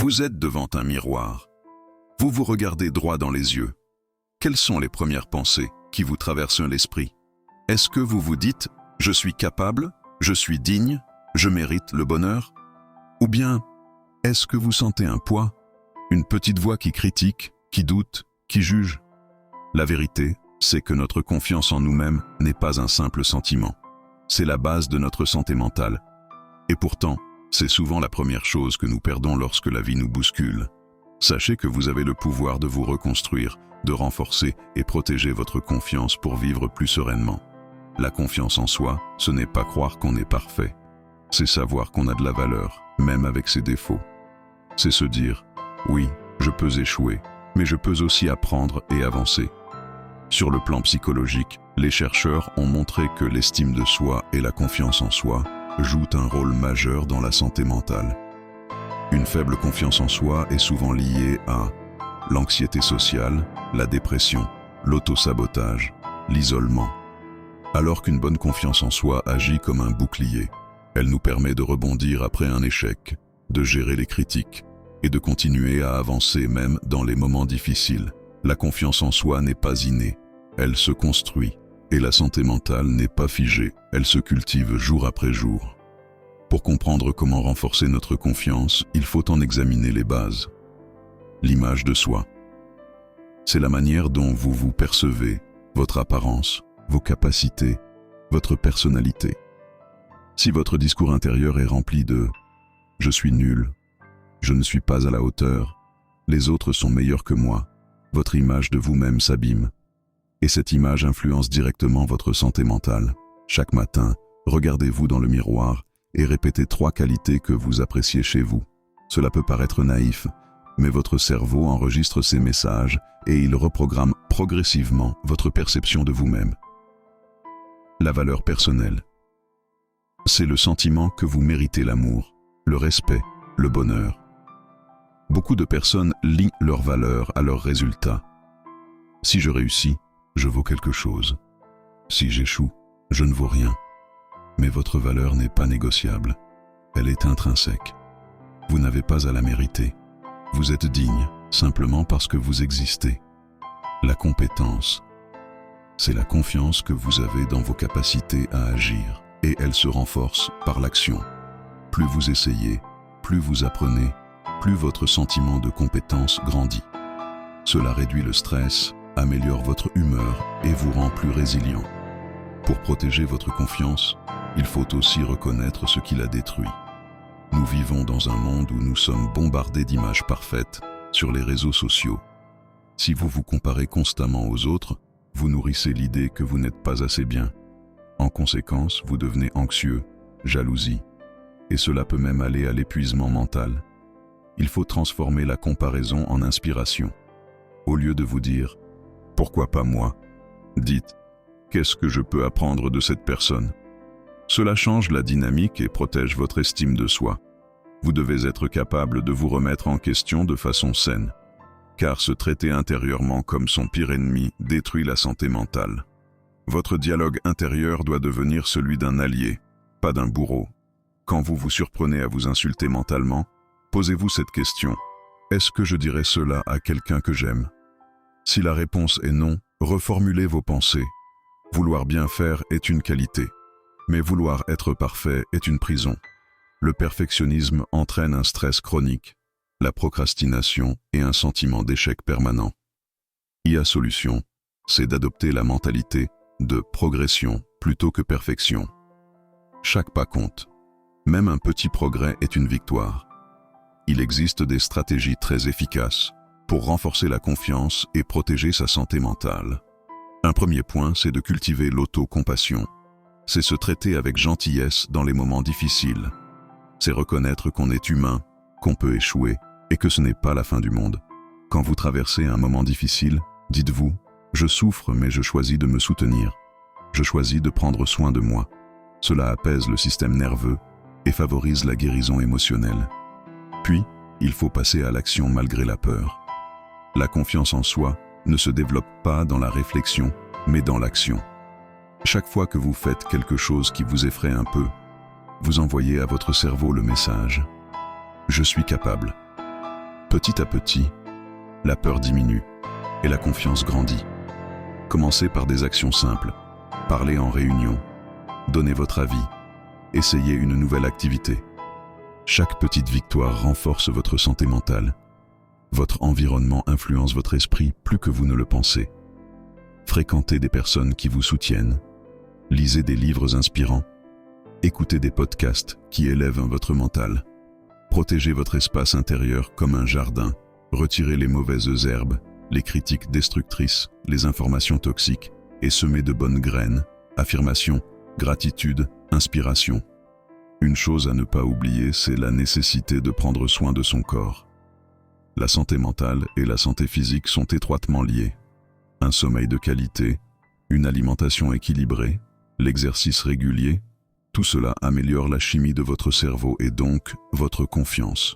Vous êtes devant un miroir. Vous vous regardez droit dans les yeux. Quelles sont les premières pensées qui vous traversent l'esprit? Est-ce que vous vous dites « je suis capable, je suis digne, je mérite le bonheur » Ou bien, est-ce que vous sentez un poids, une petite voix qui critique, qui doute, qui juge? La vérité, c'est que notre confiance en nous-mêmes n'est pas un simple sentiment. C'est la base de notre santé mentale. Et pourtant, c'est souvent la première chose que nous perdons lorsque la vie nous bouscule. Sachez que vous avez le pouvoir de vous reconstruire, de renforcer et protéger votre confiance pour vivre plus sereinement. La confiance en soi, ce n'est pas croire qu'on est parfait. C'est savoir qu'on a de la valeur, même avec ses défauts. C'est se dire, oui, je peux échouer, mais je peux aussi apprendre et avancer. Sur le plan psychologique, les chercheurs ont montré que l'estime de soi et la confiance en soi jouent un rôle majeur dans la santé mentale. Une faible confiance en soi est souvent liée à l'anxiété sociale, la dépression, l'autosabotage, l'isolement. Alors qu'une bonne confiance en soi agit comme un bouclier. Elle nous permet de rebondir après un échec, de gérer les critiques et de continuer à avancer même dans les moments difficiles. La confiance en soi n'est pas innée, elle se construit. Et la santé mentale n'est pas figée, elle se cultive jour après jour. Pour comprendre comment renforcer notre confiance, il faut en examiner les bases. L'image de soi. C'est la manière dont vous vous percevez, votre apparence, vos capacités, votre personnalité. Si votre discours intérieur est rempli de « je suis nul »,« je ne suis pas à la hauteur »,« les autres sont meilleurs que moi », votre image de vous-même s'abîme. Et cette image influence directement votre santé mentale. Chaque matin, regardez-vous dans le miroir et répétez 3 qualités que vous appréciez chez vous. Cela peut paraître naïf, mais votre cerveau enregistre ces messages et il reprogramme progressivement votre perception de vous-même. La valeur personnelle. C'est le sentiment que vous méritez l'amour, le respect, le bonheur. Beaucoup de personnes lient leur valeur à leurs résultats. Si je réussis, je vaux quelque chose. Si j'échoue, je ne vaux rien. Mais votre valeur n'est pas négociable. Elle est intrinsèque. Vous n'avez pas à la mériter. Vous êtes digne, simplement parce que vous existez. La compétence. C'est la confiance que vous avez dans vos capacités à agir, et elle se renforce par l'action. Plus vous essayez, plus vous apprenez, plus votre sentiment de compétence grandit. Cela réduit le stress, améliore votre humeur et vous rend plus résilient. Pour protéger votre confiance, il faut aussi reconnaître ce qui la détruit. Nous vivons dans un monde où nous sommes bombardés d'images parfaites sur les réseaux sociaux. Si vous vous comparez constamment aux autres, vous nourrissez l'idée que vous n'êtes pas assez bien. En conséquence, vous devenez anxieux, jalousie, et cela peut même aller à l'épuisement mental. Il faut transformer la comparaison en inspiration. Au lieu de vous dire « Pourquoi pas moi ?» dites « Qu'est-ce que je peux apprendre de cette personne ?» Cela change la dynamique et protège votre estime de soi. Vous devez être capable de vous remettre en question de façon saine, car se traiter intérieurement comme son pire ennemi détruit la santé mentale. Votre dialogue intérieur doit devenir celui d'un allié, pas d'un bourreau. Quand vous vous surprenez à vous insulter mentalement, posez-vous cette question. Est-ce que je dirais cela à quelqu'un que j'aime? Si la réponse est non, reformulez vos pensées. Vouloir bien faire est une qualité, mais vouloir être parfait est une prison. Le perfectionnisme entraîne un stress chronique, la procrastination et un sentiment d'échec permanent. La solution, c'est d'adopter la mentalité de progression plutôt que perfection. Chaque pas compte. Même un petit progrès est une victoire. Il existe des stratégies très efficaces pour renforcer la confiance et protéger sa santé mentale. Un premier point, c'est de cultiver l'autocompassion. C'est se traiter avec gentillesse dans les moments difficiles. C'est reconnaître qu'on est humain, qu'on peut échouer et que ce n'est pas la fin du monde. Quand vous traversez un moment difficile, dites-vous « Je souffre mais je choisis de me soutenir. Je choisis de prendre soin de moi. » Cela apaise le système nerveux et favorise la guérison émotionnelle. Puis, il faut passer à l'action malgré la peur. La confiance en soi ne se développe pas dans la réflexion, mais dans l'action. Chaque fois que vous faites quelque chose qui vous effraie un peu, vous envoyez à votre cerveau le message « Je suis capable ». Petit à petit, la peur diminue et la confiance grandit. Commencez par des actions simples. Parlez en réunion, donnez votre avis, essayez une nouvelle activité. Chaque petite victoire renforce votre santé mentale. Votre environnement influence votre esprit plus que vous ne le pensez. Fréquentez des personnes qui vous soutiennent. Lisez des livres inspirants. Écoutez des podcasts qui élèvent votre mental. Protégez votre espace intérieur comme un jardin. Retirez les mauvaises herbes, les critiques destructrices, les informations toxiques et semez de bonnes graines, affirmation, gratitude, inspiration. Une chose à ne pas oublier, c'est la nécessité de prendre soin de son corps. La santé mentale et la santé physique sont étroitement liées. Un sommeil de qualité, une alimentation équilibrée, l'exercice régulier, tout cela améliore la chimie de votre cerveau et donc votre confiance.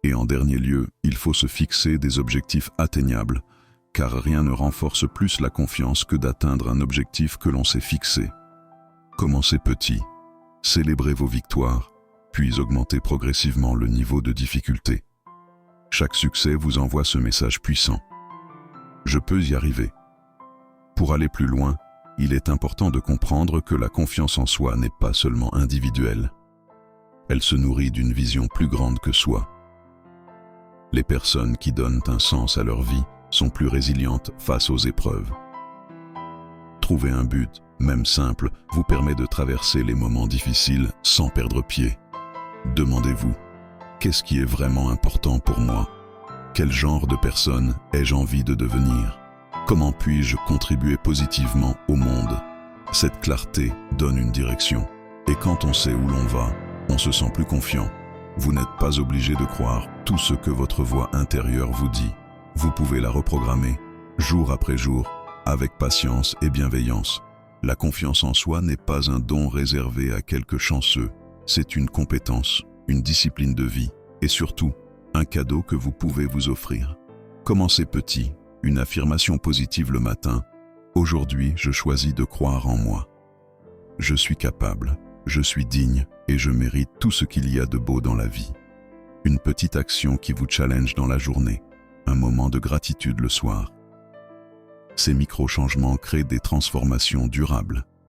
Et en dernier lieu, il faut se fixer des objectifs atteignables, car rien ne renforce plus la confiance que d'atteindre un objectif que l'on s'est fixé. Commencez petit, célébrez vos victoires, puis augmentez progressivement le niveau de difficulté. Chaque succès vous envoie ce message puissant. Je peux y arriver. Pour aller plus loin, il est important de comprendre que la confiance en soi n'est pas seulement individuelle. Elle se nourrit d'une vision plus grande que soi. Les personnes qui donnent un sens à leur vie sont plus résilientes face aux épreuves. Trouver un but, même simple, vous permet de traverser les moments difficiles sans perdre pied. Demandez-vous, qu'est-ce qui est vraiment important pour moi? Quel genre de personne ai-je envie de devenir? Comment puis-je contribuer positivement au monde? Cette clarté donne une direction. Et quand on sait où l'on va, on se sent plus confiant. Vous n'êtes pas obligé de croire tout ce que votre voix intérieure vous dit. Vous pouvez la reprogrammer, jour après jour, avec patience et bienveillance. La confiance en soi n'est pas un don réservé à quelques chanceux. C'est une compétence, une discipline de vie et surtout, un cadeau que vous pouvez vous offrir. Commencez petit, une affirmation positive le matin. Aujourd'hui, je choisis de croire en moi. Je suis capable, je suis digne et je mérite tout ce qu'il y a de beau dans la vie. Une petite action qui vous challenge dans la journée, un moment de gratitude le soir. Ces micro-changements créent des transformations durables.